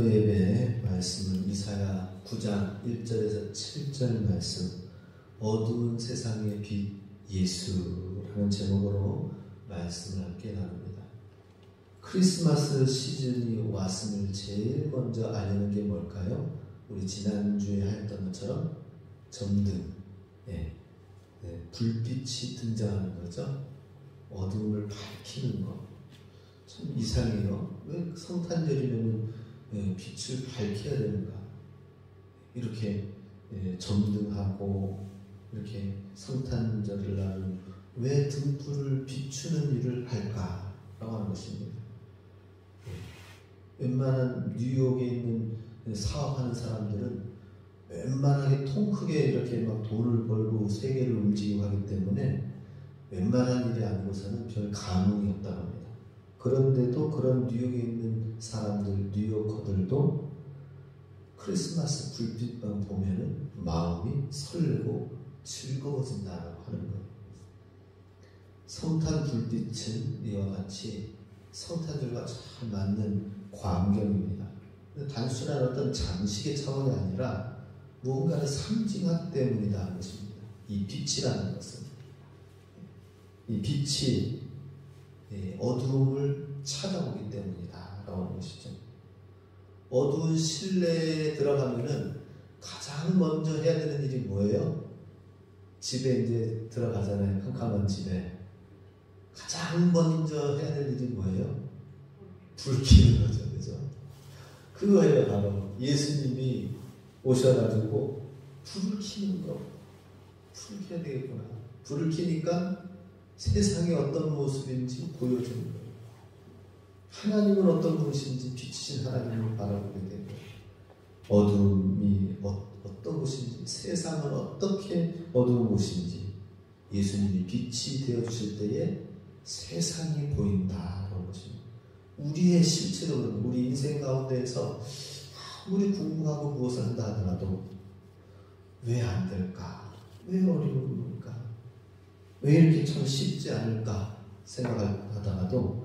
기도 예배의 말씀은 이사야 9장 1절에서 7절 말씀, 어두운 세상의 빛 예수라는 제목으로 말씀을 함께 나눕니다. 크리스마스 시즌이 왔음을 제일 먼저 알리는 게 뭘까요? 우리 지난주에 했던 것처럼 점등, 불빛이 등장하는 거죠. 어둠을 밝히는 거. 참 이상해요. 왜 성탄절이면 빛을 밝혀야 되는가? 이렇게 점등하고 이렇게 성탄절을 날은 왜 등불을 비추는 일을 할까라고 하는 것입니다. 웬만한 뉴욕에 있는 사업하는 사람들은 웬만하게 통 크게 이렇게 막 돈을 벌고 세계를 움직이고 하기 때문에 웬만한 일이 아니고서는 별 감흥이 없다고 합니다. 그런데도 그런 뉴욕에 있는 사람들, 뉴요커들도 크리스마스 불빛만 보면은 마음이 설레고 즐거워진다라고 하는 거예요. 성탄 불빛은 이와 같이 성탄절과 잘 맞는 광경입니다. 단순한 어떤 장식의 차원이 아니라 무언가를 상징하기 때문이다 하는 것입니다. 이 빛이라는 것은. 이 빛이 어두움을 찾아오기 때문이다 라고 하는 것이죠. 어두운 실내에 들어가면은 가장 먼저 해야 되는 일이 뭐예요? 집에 이제 들어가잖아요. 캄캄한 집에. 가장 먼저 해야 될 일이 뭐예요? 불 켜는 거죠. 그죠? 그거예요. 바로 예수님이 오셔가지고 불을 켜는 거. 불을 켜야 되겠구나. 불을 켜니까 세상이 어떤 모습인지 보여주는 거예요. 하나님은 어떤 분이신지 비치신 하나님을 바라보게 되고, 어둠이 어떤 곳인지, 세상은 어떻게 어두운 곳인지 예수님이 빛이 되어주실 때에 세상이 보인다라는 것입니다. 우리의 실체로 우리 인생 가운데에서 아무리 공부하고 무엇을 한다 하더라도 왜 안 될까? 왜 어려울까? 왜 이렇게 참 쉽지 않을까 생각하다가도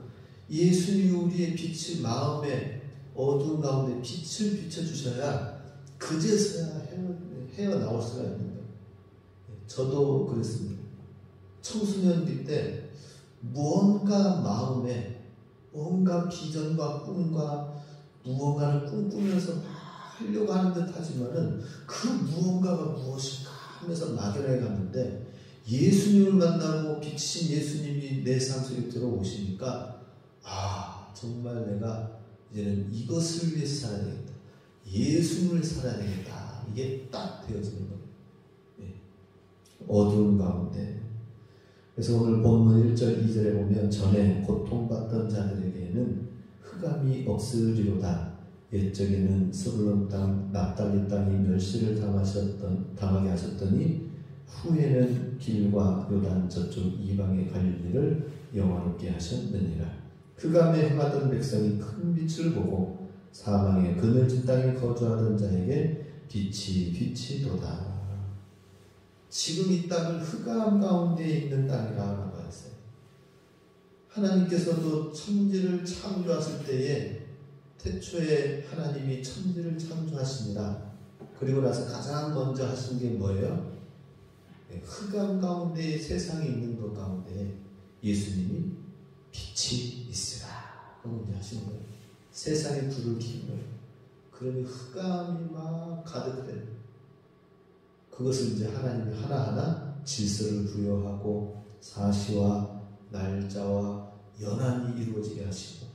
예수님이 우리의 빛을 마음에 어두운 가운데 빛을 비춰주셔야 그제서야 헤어나올 수가 있는 거예요. 저도 그랬습니다. 청소년기 때 무언가 마음에 뭔가 비전과 꿈과 무언가를 꿈꾸면서 막 하려고 하는 듯 하지만은 그 무언가가 무엇일까 하면서 막연하게 갔는데 예수님을 만나고 비치신 예수님이 내 삶 속에 들어오시니까 정말 내가 이제는 이것을 위해서 살아야 되겠다. 예수님을 살아야 되겠다. 이게 딱 되어지는 거예요. 어두운 가운데. 그래서 오늘 본문 1절 2절에 보면 전에 고통받던 자들에게는 흑암이 없으리로다. 옛적에는 스불론 땅 납달리 땅이 멸시를 당하게 하셨더니 후에는 길과 요단 저쪽 이방의 갈릴리를 영화롭게 하셨느니라. 흑암에 행하던 백성이 큰 빛을 보고 사망의 그늘진 땅에 거주하던 자에게 빛이 도다. 지금 이 땅은 흑암 가운데 있는 땅이라고 했어요. 하나님께서도 천지를 창조하실 때에 태초에 하나님이 천지를 창조하십니다. 그리고 나서 가장 먼저 하신 게 뭐예요? 흑암 가운데 세상에 있는 것 가운데 예수님이 빛이 있으라 하고 이제 하시는 거예요. 세상에 불을 켜는 거예요. 그러니 흑암이 막 가득해. 그것을 이제 하나님이 하나하나 질서를 부여하고 사시와 날짜와 연한이 이루어지게 하시고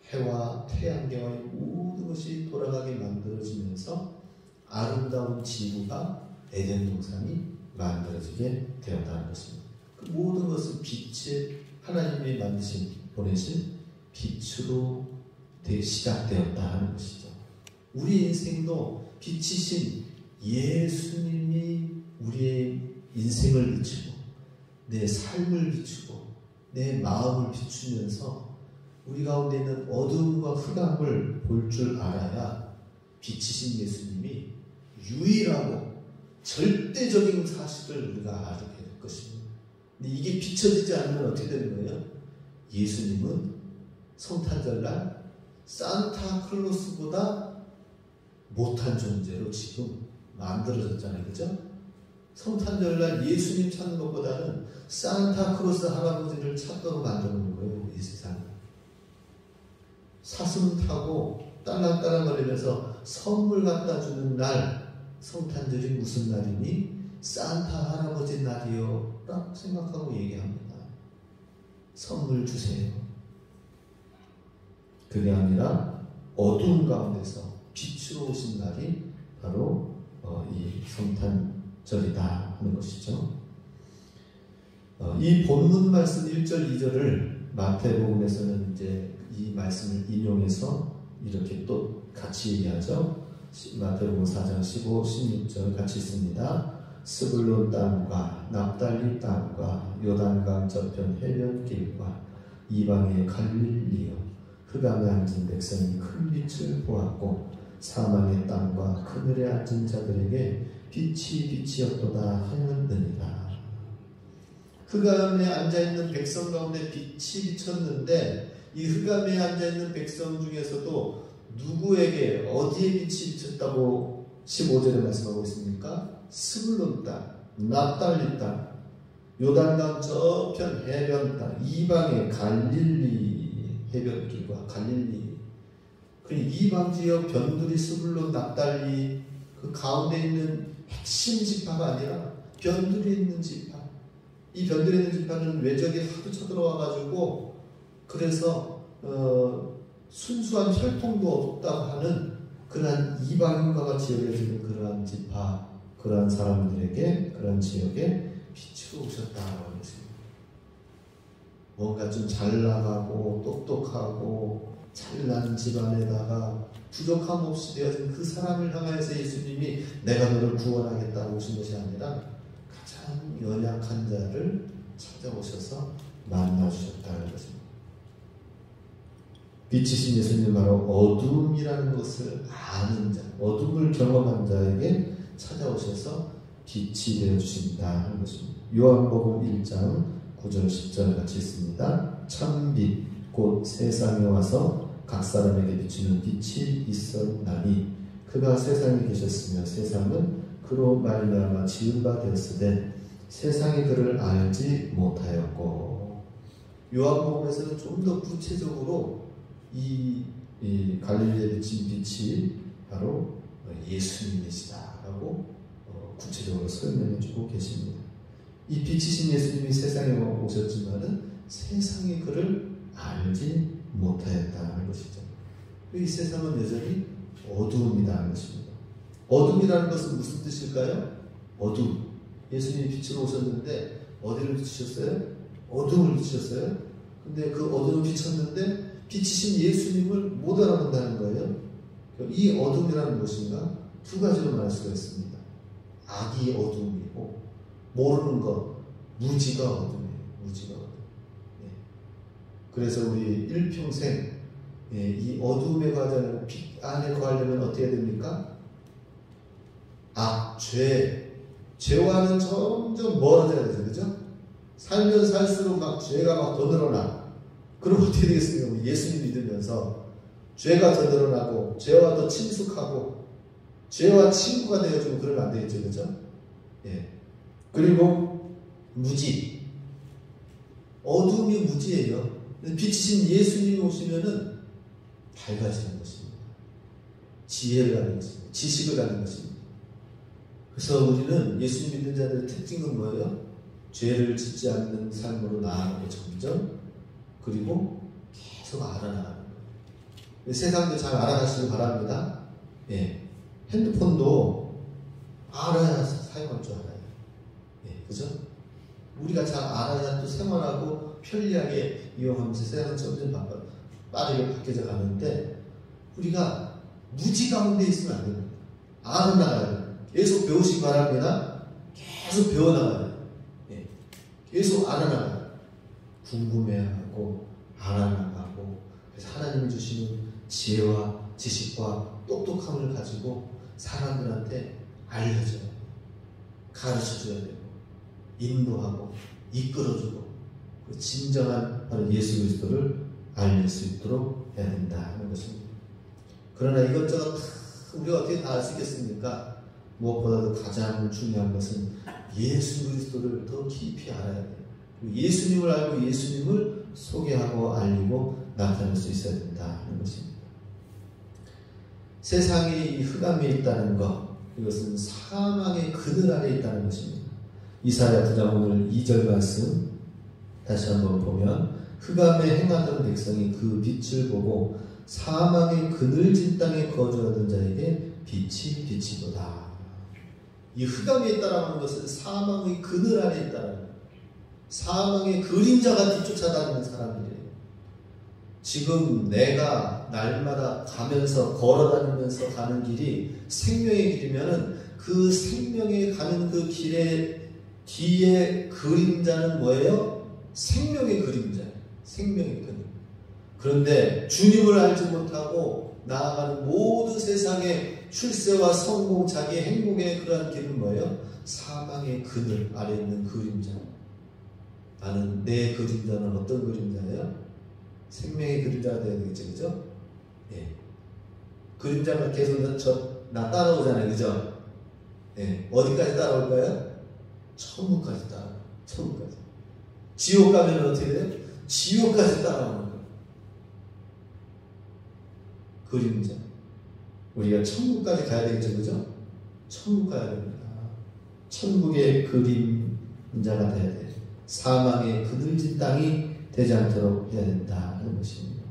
해와 태양계와의 모든 것이 돌아가게 만들어지면서 아름다운 지구가 에덴 동산이 만들어지게 되었다는 것입니다. 그 모든 것은 빛의 하나님이 보내신 빛으로 시작되었다 하는 것이죠. 우리 인생도 빛이신 예수님이 우리의 인생을 비추고 내 삶을 비추고 내 마음을 비추면서 우리 가운데 있는 어둠과 흑암을 볼 줄 알아야 빛이신 예수님이 유일하고 절대적인 사실을 우리가 알게 될 것입니다. 근데 이게 비춰지지 않으면 어떻게 되는 거예요? 예수님은 성탄절날 산타클로스보다 못한 존재로 지금 만들어졌잖아요. 그죠? 성탄절날 예수님 찾는 것보다는 산타클로스 할아버지를 찾도록 만드는 거예요. 이 세상. 사슴 타고 딸랑딸랑거리면서 선물 갖다 주는 날, 성탄절이 무슨 날이니? 산타 할아버지 날이요 라고 생각하고 얘기합니다. 선물 주세요. 그게 아니라 어두운 가운데서 빛으로 오신 날이 바로 이 성탄절이다 하는 것이죠. 이 본문 말씀 1절, 2절을 마태복음에서는 이제 이 말씀을 인용해서 이렇게 또 같이 얘기하죠. 마태복음 4장 15, 16절 같이 있습니다. 스불론 땅과 납달리 땅과 요단강 저편 해변길과 이방의 갈릴리여 흑암에 앉은 백성이 큰 빛을 보았고 사망의 땅과 그늘에 앉은 자들에게 빛이 빛이었도다 하였느니라. 흑암에 앉아있는 백성 가운데 빛이 비쳤는데 이 흑암에 앉아있는 백성 중에서도 누구에게 어디에 빛이 비쳤다고 15절에 말씀하고 있습니까? 스불론 땅, 납달리 땅, 요단강 저편 해변 땅, 이방의 갈릴리 해변길과 갈릴리. 그 이방 지역 변두리, 스불론, 납달리 그 가운데 있는 핵심 지파가 아니라 변두리에 있는 지파. 이 변두리에 있는 지파는 외적이 하도 쳐들어와가지고 그래서 순수한 혈통도 없다고 하는 그러한 이방인과 같이 여겨지는 그러한 지파, 그러한 사람들에게, 그러한 지역에 빛으로 오셨다고 했습니다. 뭔가 좀 잘 나가고 똑똑하고 잘난 집안에다가 부족함 없이 되어진 그 사람을 향하여서 예수님이 내가 너를 구원하겠다고 오신 것이 아니라 가장 연약한 자를 찾아오셔서 만나주셨다는 것입니다. 빛이신 예수님 바로 어둠이라는 것을 아는 자, 어둠을 경험한 자에게 찾아오셔서 빛이 되어주신다 하는 것입니다. 요한복음 1장 9절 10절 같이 있습니다. 참빛 곧 세상에 와서 각 사람에게 비추는 빛이 있었나니 그가 세상에 계셨으며 세상은 그로 말미암아 지은 바 되었으되 세상이 그를 알지 못하였고. 요한복음에서는 좀 더 구체적으로 이 갈릴리에 비친 빛이 바로 예수님이시다라고 구체적으로 설명해주고 계십니다. 이 빛이신 예수님이 세상에 오셨지만은 세상이 그를 알지 못하였다는 것이죠. 이 세상은 여전히 어두움이라는 것입니다. 어둠이라는 것은 무슨 뜻일까요? 어둠. 예수님이 빛으로 오셨는데 어디를 비추셨어요? 어둠을 비추셨어요. 근데 그 어둠을 비췄는데 빛이신 예수님을 못 알아본다는 거예요. 이 어둠이라는 무엇인가? 두 가지로 말할 수가 있습니다. 악이 어둠이고 모르는 것, 무지가 어둠이에요. 무지가 어둠. 예. 그래서 우리 일평생 이 어둠에 거하지 빛 안에 거하려면 어떻게 해야 됩니까? 악, 죄와는 점점 멀어져야 되죠. 그죠? 살면 살수록 막 죄가 막 더 늘어나. 그럼 어떻게 되겠습니까? 예수님 믿으면서 죄가 더 늘어나고 죄와 더 친숙하고 죄와 친구가 되어주면 그러면 안 되겠죠. 그죠? 예. 그리고 무지. 어둠이 무지예요. 빛이신 예수님이 오시면은 밝아지는 것입니다. 지혜를 가는 것입니다. 지식을 가는 것입니다. 그래서 우리는 예수님 믿는 자들의 특징은 뭐예요? 죄를 짓지 않는 삶으로 나아가고 점점 그리고 계속 알아나가는 거예요. 세상도 잘 알아가시길 바랍니다. 예. 핸드폰도 알아야 사용할 줄 알아요. 예. 그죠? 우리가 잘 알아야 또 생활하고 편리하게 이용하면서 세상은 점점 빠르게 바뀌어져 가는데 우리가 무지 가운데 있으면 안 됩니다. 알아나가요. 계속 배우시기 바랍니다. 계속 배워나가요. 예. 계속 알아나가요. 궁금해하고 알아나가고 그래서 하나님이 주시는 지혜와 지식과 똑똑함을 가지고 사람들한테 알려줘야 돼요. 가르쳐줘야 되고 인도하고 이끌어주고 그 진정한 바로 예수 그리스도를 알릴 수 있도록 해야 된다 하는 것입니다. 그러나 이것저것 우리가 어떻게 다 알 수 있겠습니까? 무엇보다도 가장 중요한 것은 예수 그리스도를 더 깊이 알아야 돼요. 예수님을 알고 예수님을 소개하고 알리고 나타낼 수 있어야 된다 하는 것입니다. 세상이 흑암에 있다는 것, 이것은 사망의 그늘 아래 있다는 것입니다. 이사야 9장 오늘 2절 말씀 다시 한번 보면 흑암에 행하던 백성이 그 빛을 보고 사망의 그늘진 땅에 거주하던 자에게 빛이 비치도다. 이 흑암에 있다라는 하는 것은 사망의 그늘 안에 있다라는 거예요. 사망의 그림자가 뒤쫓아다니는 사람이래요. 지금 내가 날마다 가면서 걸어다니면서 가는 길이 생명의 길이면은 그 생명에 가는 그 길의 뒤에 그림자는 뭐예요? 생명의 그림자예요. 생명의 그림. 그런데 주님을 알지 못하고 나아가는 모든 세상의 출세와 성공, 자기의 행복의 그러한 길은 뭐예요? 사망의 그늘 아래 있는 그림자. 나는 내 그림자는 어떤 그림자예요? 생명의 그림자가 되어야 되겠죠, 그죠? 예. 그림자가 계속 나 따라오잖아요, 그죠? 예. 어디까지 따라올까요? 천국까지 따라와요. 천국까지. 지옥 가면 어떻게 돼요? 지옥까지 따라오는 거예요. 그림자. 우리가 천국까지 가야 되겠죠, 그죠? 천국 가야 됩니다. 천국의 그림자가 돼야 돼요. 사망의 그늘진 땅이 되지 않도록 해야 된다 하는 것입니다.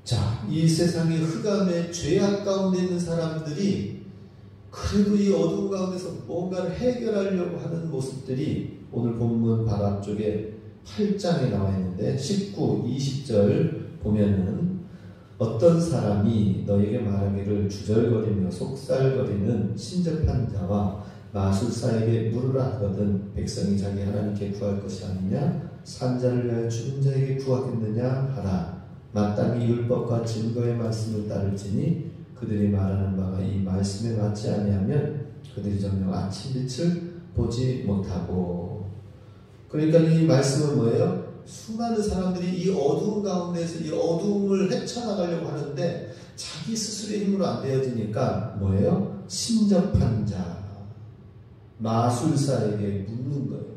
자, 이 세상의 흑암의 죄악 가운데 있는 사람들이 그래도 이 어두운 가운데서 뭔가를 해결하려고 하는 모습들이 오늘 본문 바로 앞쪽에 8장에 나와 있는데 19, 20절 보면은 어떤 사람이 너에게 말하기를 주절거리며 속살거리는 신접한 자와 마술사에게 물으라 하거든 백성이 자기 하나님께 구할 것이 아니냐 산자를 위하여 죽은 자에게 구하겠느냐 하라. 마땅히 율법과 증거의 말씀을 따를지니 그들이 말하는 바가 이 말씀에 맞지 아니하면 그들이 정녕 아침빛을 보지 못하고. 그러니까 이 말씀은 뭐예요? 수많은 사람들이 이 어두운 가운데서 이 어두움을 헤쳐나가려고 하는데 자기 스스로의 힘으로 안 되어지니까 뭐예요? 신접한 자, 마술사에게 묻는 거예요.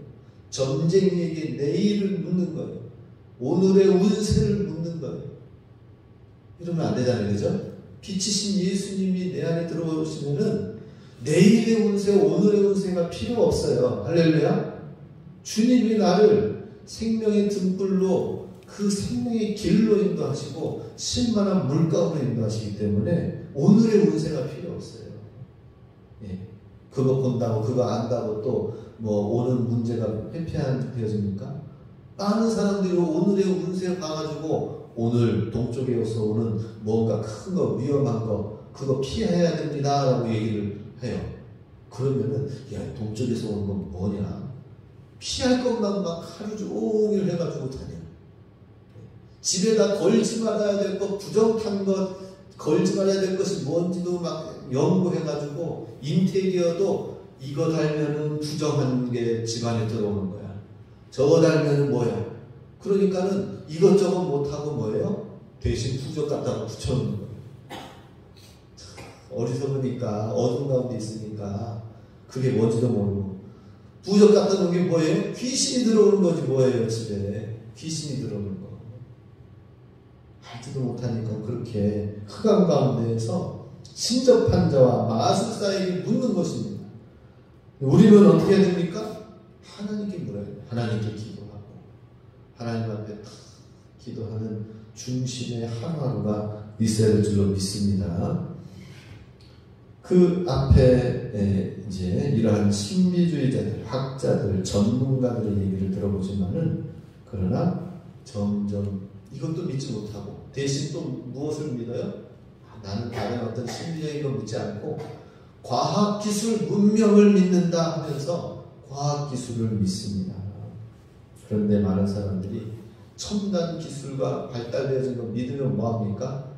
점쟁이에게 내일을 묻는 거예요. 오늘의 운세를 묻는 거예요. 이러면 안 되잖아요, 그죠? 빛이신 예수님이 내 안에 들어오시면은 내일의 운세, 오늘의 운세가 필요 없어요. 할렐루야. 주님이 나를 생명의 등불로 그 생명의 길로 인도하시고 실만한 물가로 인도하시기 때문에 오늘의 운세가 필요 없어요. 예. 그거 본다고 그거 안다고 또 뭐 오는 문제가 회피되어집니까? 많은 사람들이 오늘의 운세 봐가지고 오늘 동쪽에서 오는 뭔가 큰 거 위험한 거 그거 피해야 됩니다 라고 얘기를 해요. 그러면은 야 동쪽에서 오는 건 뭐냐? 피할 것만 막 하루 종일 해가지고 다녀. 집에다 걸지 말아야 될 것, 부정탄 것, 걸지 말아야 될 것이 뭔지도 막 연구해가지고 인테리어도 이거 달면은 부정한 게 집안에 들어오는 거야. 저거 달면은 뭐야? 그러니까는 이것저것 못하고 뭐예요? 대신 부적 갖다가 붙여놓는 거예요. 어리석으니까 어둠 가운데 있으니까 그게 뭔지도 모르고 부적 갖다 놓은 게 뭐예요? 귀신이 들어오는 거지 뭐예요 집에. 귀신이 들어오는 거. 알지도 못하니까 그렇게 흑암 가운데에서 신접한 자와 마술사에게 묻는 것입니다. 우리는 어떻게 해야 됩니까? 하나님께 물어야 돼요. 하나님께 기도하고 하나님 앞에 기도하는 중심의 하루하루가 있어야 될 줄로 믿습니다. 그 앞에 이제 이러한 신비주의자들, 학자들, 전문가들의 얘기를 들어보지만은 그러나 점점 이것도 믿지 못하고 대신 또 무엇을 믿어요? 나는 다른 어떤 신비적인 걸 믿지 않고 과학기술 문명을 믿는다 하면서 과학기술을 믿습니다. 그런데 많은 사람들이 첨단 기술과 발달되어진 걸 믿으면 뭐합니까?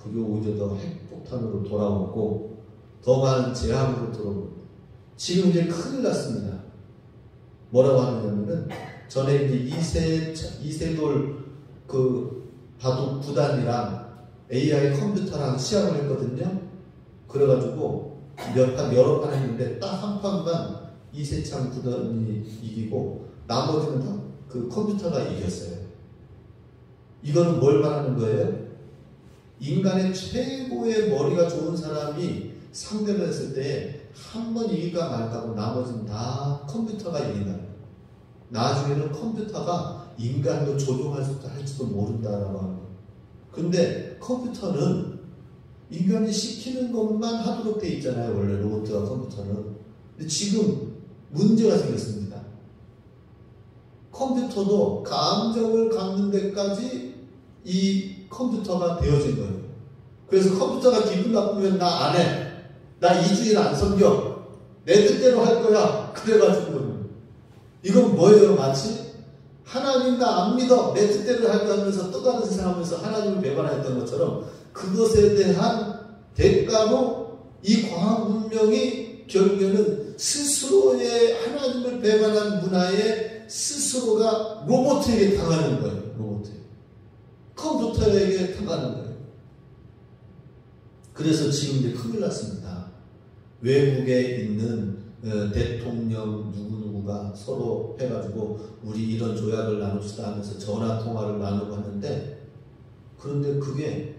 그게 오히려 더 핵폭탄으로 돌아오고 더 많은 재앙으로 들어오고 지금 이제 큰일 났습니다. 뭐라고 하느냐면은 전에 이제 이세돌 그 바둑 구단이랑 AI 컴퓨터랑 시합을 했거든요. 그래가지고 여러 판 했는데 딱 한 판만 이세창 구단이 이기고 나머지는 다 그 컴퓨터가 이겼어요. 이거는 뭘 말하는 거예요? 인간의 최고의 머리가 좋은 사람이 상대를 했을 때 한 번 이길까 말까고 나머지는 다 컴퓨터가 이긴다. 나중에는 컴퓨터가 인간도 할지도 모른다라고 하는 거예요. 근데 컴퓨터는 인간이 시키는 것만 하도록 돼 있잖아요. 원래 로봇과 컴퓨터는. 근데 지금 문제가 생겼습니다. 컴퓨터도 감정을 갖는 데까지 이 컴퓨터가 되어진 거예요. 그래서 컴퓨터가 기분 나쁘면 나 안 해. 나 2주일 안 섬겨. 내 뜻대로 할 거야. 그래가지고 이건 뭐예요? 마치 하나님 나 안 믿어. 내 뜻대로 할 거야 하면서 또 다른 세상 하면서 하나님을 배반했던 것처럼 그것에 대한 대가로 이 과학 문명이 결국에는 스스로의 하나님을 배반한 문화에 스스로가 로봇에게 당하는 거예요. 로봇에게. 컴퓨터에게 당하는 거예요. 그래서 지금 이제 큰일 났습니다. 외국에 있는 대통령 누구누구가 서로 해가지고 우리 이런 조약을 나눕시다 하면서 전화통화를 나누고 하는데, 그런데 그게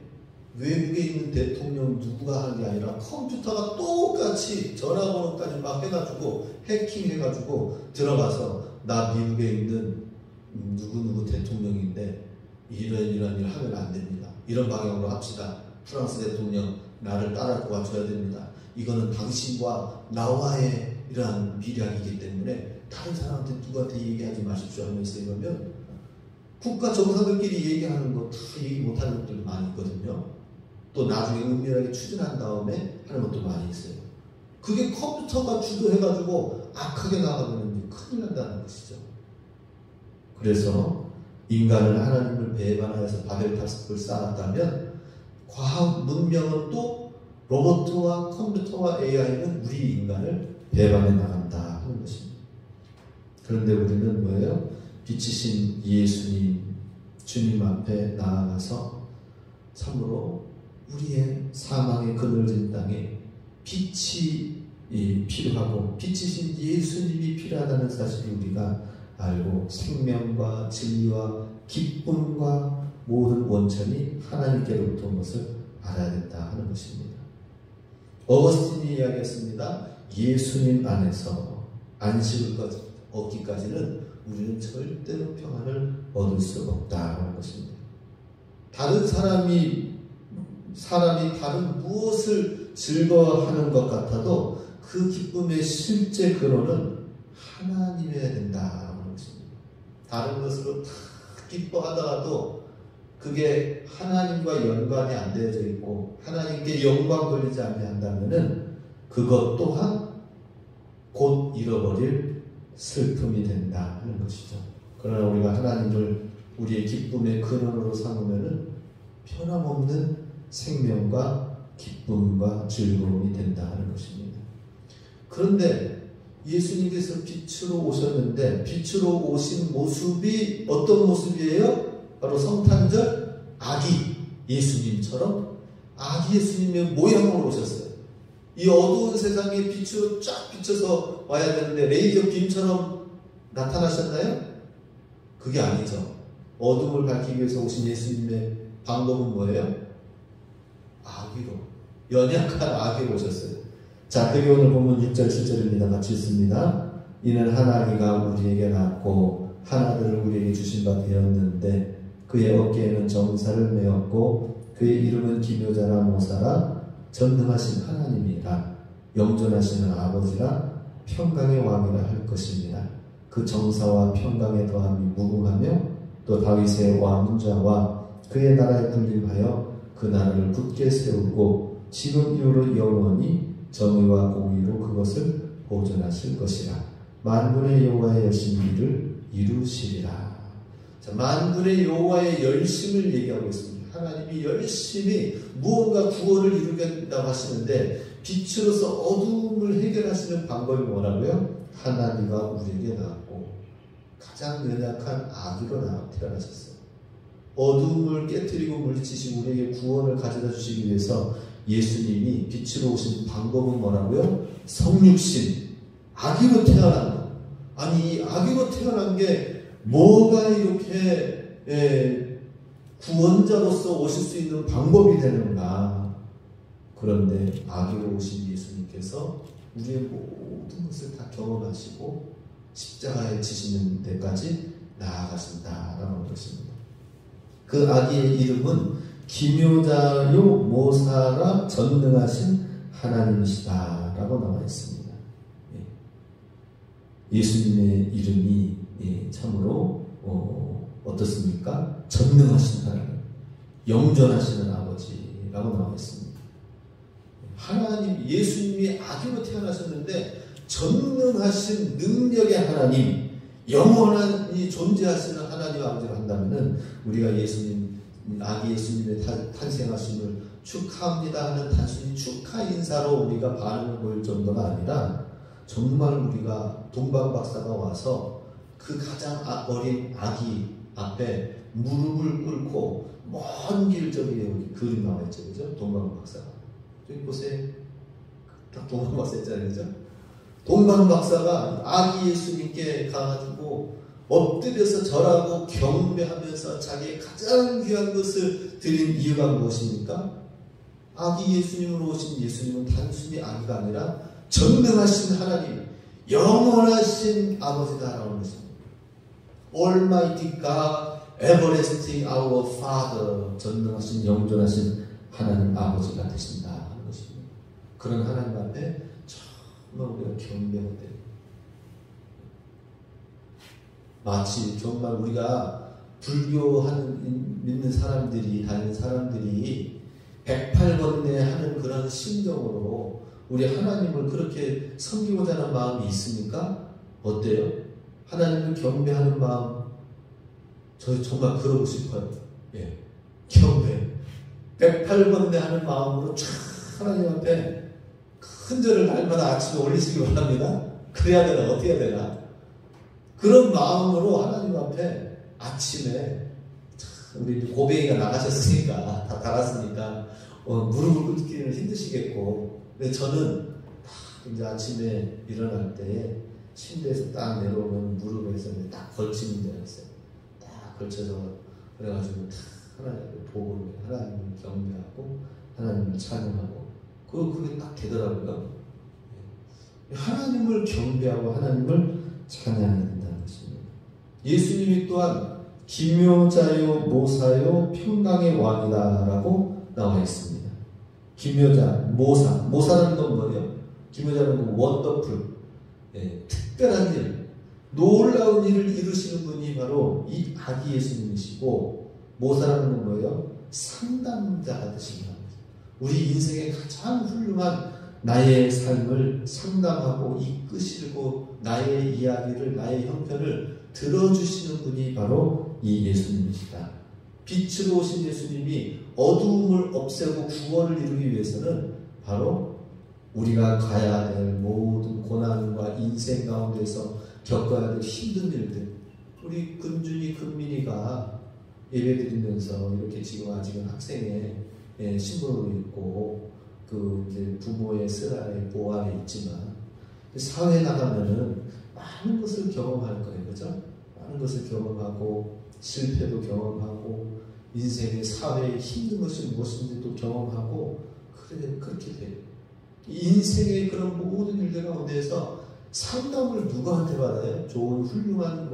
외국에 있는 대통령 누구가 하는 게 아니라 컴퓨터가 똑같이 전화번호까지 막 해가지고 해킹해가지고 들어가서 나 미국에 있는 누구누구 대통령인데 이런 일 하면 안 됩니다. 이런 방향으로 합시다. 프랑스 대통령 나를 따라 도와줘야 됩니다. 이거는 당신과 나와의 이러한 미략이기 때문에 다른 사람한테 누구한테 얘기하지 마십시오 하면서 이러면 국가 정상들끼리 얘기하는 거 다 얘기 못하는 것들 많이 있거든요. 또 나중에 은밀하게 추진한 다음에 하는 것도 많이 있어요. 그게 컴퓨터가 주도해가지고 악하게 나가면 큰일 난다는 것이죠. 그래서 인간을 하나님을 배반하여서 바벨탑을 쌓았다면 과학 문명은 또 로봇과 컴퓨터와 AI는 우리 인간을 배반해 나간다 하는 것입니다. 그런데 우리는 뭐예요? 빛이신 예수님 주님 앞에 나아가서 참으로 우리의 사망의 그늘진 땅에 빛이 필요하고 빛이신 예수님이 필요하다는 사실을 우리가 알고 생명과 진리와 기쁨과 모든 원천이 하나님께로부터 온 것을 알아야 된다 하는 것입니다. 어거스틴이 이야기했습니다. 예수님 안에서 안식을 얻기까지는 우리는 절대로 평안을 얻을 수 없다 하는 것입니다. 다른 사람이 다른 무엇을 즐거워하는 것 같아도 그 기쁨의 실제 근원은 하나님이어야 된다는 것입니다. 다른 것으로 다 기뻐하다가도 그게 하나님과 연관이 안 되어져 있고 하나님께 영광 돌리지 않는다면은 그것 또한 곧 잃어버릴 슬픔이 된다 하는 것이죠. 그러나 우리가 하나님을 우리의 기쁨의 근원으로 삼으면은 변함없는 생명과 기쁨과 즐거움이 된다 하는 것입니다. 그런데 예수님께서 빛으로 오셨는데 빛으로 오신 모습이 어떤 모습이에요? 바로 성탄절 아기 예수님처럼 아기 예수님의 모양으로 오셨어요. 이 어두운 세상에 빛으로 쫙 비춰서 와야 되는데 레이저 빔처럼 나타나셨나요? 그게 아니죠. 어둠을 밝히기 위해서 오신 예수님의 방법은 뭐예요? 아기로, 연약한 아기로 오셨어요. 자, 그게 오늘 본문 6절 7절입니다. 같이 읽습니다. 이는 한 아기가 우리에게 낳고 한 아들을 우리에게 주신 바 되었는데 그의 어깨에는 정사를 메었고 그의 이름은 기묘자라 모사라 전능하신 하나님이라 영존하시는 아버지라 평강의 왕이라 할 것입니다. 그 정사와 평강의 더함이 무궁하며 또 다윗의 왕자와 그의 나라에 군림하여 그 나라를 굳게 세우고 지금 이후로 영원히 정의와 공의로 그것을 보존하실 것이라. 만군의 여호와의 열심히를 이루시리라. 자, 만군의 여호와의 열심을 얘기하고 있습니다. 하나님이 열심히 무언가 구원을 이루겠다고 하시는데 빛으로서 어두움을 해결하시는 방법이 뭐라고요? 하나님과 우리에게 낳았고 가장 연약한 아기로 태어나셨어요. 어둠을 깨뜨리고 물리치시고 우리에게 구원을 가져다 주시기 위해서 예수님이 빛으로 오신 방법은 뭐라고요? 성육신, 아기로 태어난 것. 아니, 이 아기로 태어난 게 뭐가 이렇게 구원자로서 오실 수 있는 방법이 되는가? 그런데 아기로 오신 예수님께서 우리의 모든 것을 다 경험하시고 십자가에 지시는 데까지 나아가신다라는 것입니다. 그 아기의 이름은 기묘자요 모사라 전능하신 하나님이시다 라고 나와 있습니다. 예수님의 이름이 참으로 어떻습니까? 전능하신 하나님, 영존하시는 아버지라고 나와 있습니다. 하나님, 예수님이 아기로 태어나셨는데 전능하신 능력의 하나님, 영원히 존재하시는 하나님 아버지를 한다면 우리가 아기 예수님의 탄생하심을 축하합니다 하는 단순히 축하 인사로 우리가 반응을 보일 정도가 아니라 정말 우리가 동방박사가 와서 그 가장 어린 아기 앞에 무릎을 꿇고 먼 길 저기 여기 그림 나와 있죠, 그죠? 동방박사가 저기 보세요. 딱 동방박사 있잖아요, 그죠? 동방박사가 아기 예수님께 가가지고 엎드려서 절하고 경배하면서 자기의 가장 귀한 것을 드린 이유가 무엇입니까? 아기 예수님으로 오신 예수님은 단순히 아기가 아니라 전능하신 하나님, 영원하신 아버지다라는 것입니다. Almighty God, Everlasting Our Father, 전능하신 영존하신 하나님 아버지가 되신다는 것입니다. 그런 하나님 앞에 정말 우리가 경배해야 돼요. 마치 정말 우리가 불교하는 믿는 사람들이 다니는 사람들이 108번뇌 하는 그런 심정으로 우리 하나님을 그렇게 섬기고자 하는 마음이 있습니까? 어때요? 하나님을 경배하는 마음, 저 정말 그러고 싶어요. 예, 경배 108번뇌 하는 마음으로 쫙 하나님 앞에 큰 절을 날마다 아침에 올리시기 바랍니다. 그래야 되나? 어떻게 해야 되나? 그런 마음으로 하나님 앞에 아침에 우리 고백이가 나가셨으니까 다 나갔으니까 무릎을 꿇기는 힘드시겠고, 근데 저는 딱 이제 아침에 일어날 때 침대에서 딱 내려오면 무릎에서 딱 걸치는 데가 있어요. 딱 걸쳐서 그래가지고 딱 하나님을 보고 하나님을 경배하고 하나님을 찬양하고 그게 딱 되더라고요. 하나님을 경배하고 하나님을 찬양해야 된다는 것입니다. 예수님이 또한 기묘자요 모사요 평강의 왕이다라고 나와 있습니다. 기묘자, 모사라는 건 뭐예요? 기묘자는 원더풀, 특별한 일, 놀라운 일을 이루시는 분이 바로 이 아기 예수님이시고, 모사라는 건 뭐예요? 상담자가 되신다. 우리 인생의 가장 훌륭한 나의 삶을 상담하고 이끄시고 나의 이야기를, 나의 형편을 들어주시는 분이 바로 이 예수님이시다. 빛으로 오신 예수님이 어두움을 없애고 구원을 이루기 위해서는 바로 우리가 가야 될 모든 고난과 인생 가운데서 겪어야 될 힘든 일들, 우리 근준이, 근민이가 예배드리면서 이렇게 지금 아직은 학생의 신분으로 있고 이제 부모의 쓰라의 보호 아래 있지만 사회에 나가면은 많은 것을 경험할 거예요, 그죠? 많은 것을 경험하고 실패도 경험하고 인생의 사회의 힘든 것이 무엇인지도 경험하고 그렇게 돼요. 인생의 그런 모든 일들 가운데에서 상담을 누구한테 받아요? 좋은 훌륭한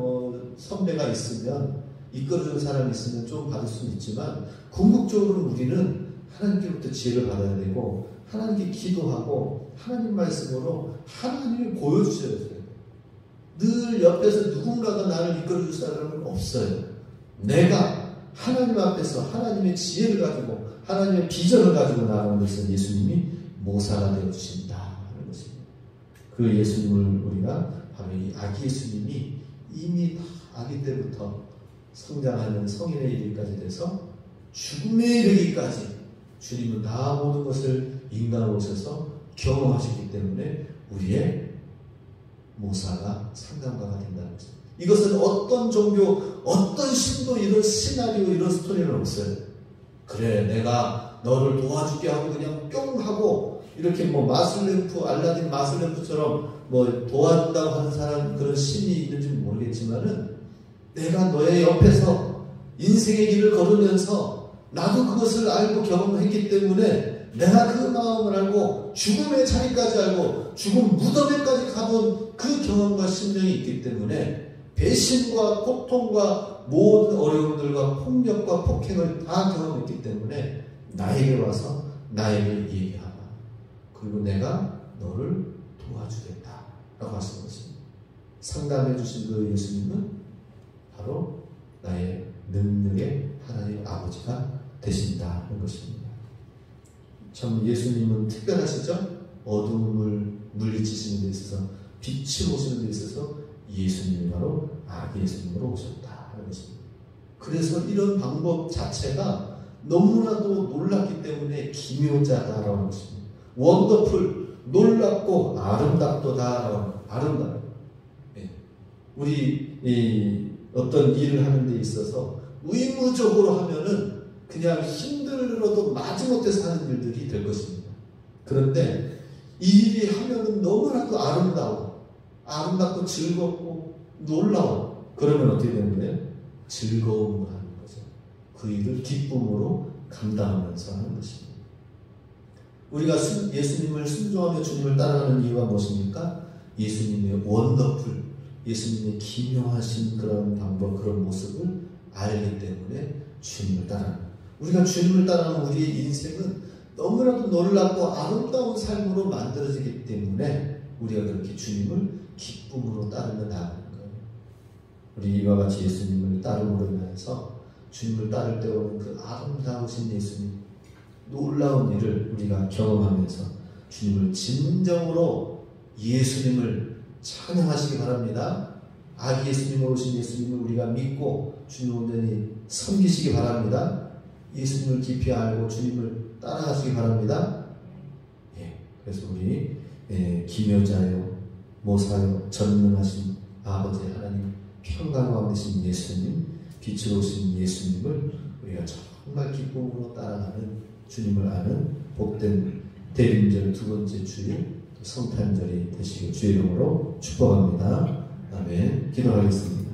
선배가 있으면, 이끌어주는 사람이 있으면 좀 받을 수는 있지만, 궁극적으로 우리는 하나님께로부터 지혜를 받아야 되고 하나님께 기도하고 하나님 말씀으로 하나님을 보여주셔야 돼요. 늘 옆에서 누군가가 나를 이끌어줄 사람은 없어요. 내가 하나님 앞에서 하나님의 지혜를 가지고 하나님의 비전을 가지고 나가는 것은 예수님이 모사가 되어주신다는 것입니다. 그 예수님을 우리가 바로 이 아기 예수님이 이미 아기 때부터 성장하는 성인의 이르기까지 돼서 죽음에 이르기까지 주님은 다 모든 것을 인간으로 오셔서 경험하셨기 때문에 우리의 모사가 상담가가 된다는 것입니다. 이것은 어떤 종교, 어떤 신도 이런 시나리오, 이런 스토리는 없어요. 그래, 내가 너를 도와줄게 하고 그냥 뿅 하고 이렇게 뭐 마슬램프, 알라딘 마슬램프처럼 뭐 도와준다고 하는 사람, 그런 신이 있는지 모르겠지만은 내가 너의 옆에서 인생의 길을 걸으면서 나도 그것을 알고 경험했기 때문에 내가 그 마음을 알고 죽음의 자리까지 알고 죽음 무덤에까지 가본 그 경험과 심령이 있기 때문에 배신과 고통과 모든 어려움들과 폭력과 폭행을 다 경험했기 때문에 나에게 와서 나에게 얘기하라. 그리고 내가 너를 도와주겠다 라고 하시는 것입니다. 상담해 주신 그 예수님은 바로 나의 능력의 하나님 아버지가 되신다 하는 것입니다. 참 예수님은 특별하시죠? 어둠을 물리치시는 데 있어서, 빛을 오시는 데 있어서 예수님이 바로 아기 예수님으로 오셨다 하는 것입니다. 그래서 이런 방법 자체가 너무나도 놀랍기 때문에 기묘자다라고 하는 것입니다. 원더풀, 놀랍고 아름답도다. 아름다워요. 네. 우리 어떤 일을 하는 데 있어서 의무적으로 하면은 그냥 힘들어도 마지못해서 하는 일들이 될 것입니다. 그런데 이 일이 하면은 너무나도 아름답고 즐겁고 놀라워. 그러면 어떻게 되는 거예요? 즐거움을 하는 거죠. 그 일을 기쁨으로 감당하면서 하는 것입니다. 우리가 예수님을 순종하며 주님을 따라가는 이유가 무엇입니까? 예수님의 원더풀, 예수님의 기묘하신 그런 방법, 그런 모습을 알기 때문에 주님을 따라가는 거예요. 우리가 주님을 따라가는 우리의 인생은 너무나도 놀랍고 아름다운 삶으로 만들어지기 때문에 우리가 그렇게 주님을 기쁨으로 따르며 나아가는 거예요. 우리 이와 같이 예수님을 따름으로 인해서 주님을 따를 때 오는 그 아름다우신 예수님, 놀라운 일을 우리가 경험하면서 주님을 진정으로 예수님을 찬양하시기 바랍니다. 아기 예수님으로 오신 예수님을 우리가 믿고 주님 온전히 섬기시기 바랍니다. 예수님을 깊이 알고 주님을 따라가시기 바랍니다. 예, 그래서 우리 기묘자요, 모사요, 전능하신 아버지 하나님, 평강왕 되신 예수님, 빛으로 오신 예수님을 우리가 정말 기쁨으로 따라가는, 주님을 아는 복된 대림절 두 번째 주일 성탄절이 되시길 주의 이름으로 축복합니다. 아멘. 기도하겠습니다.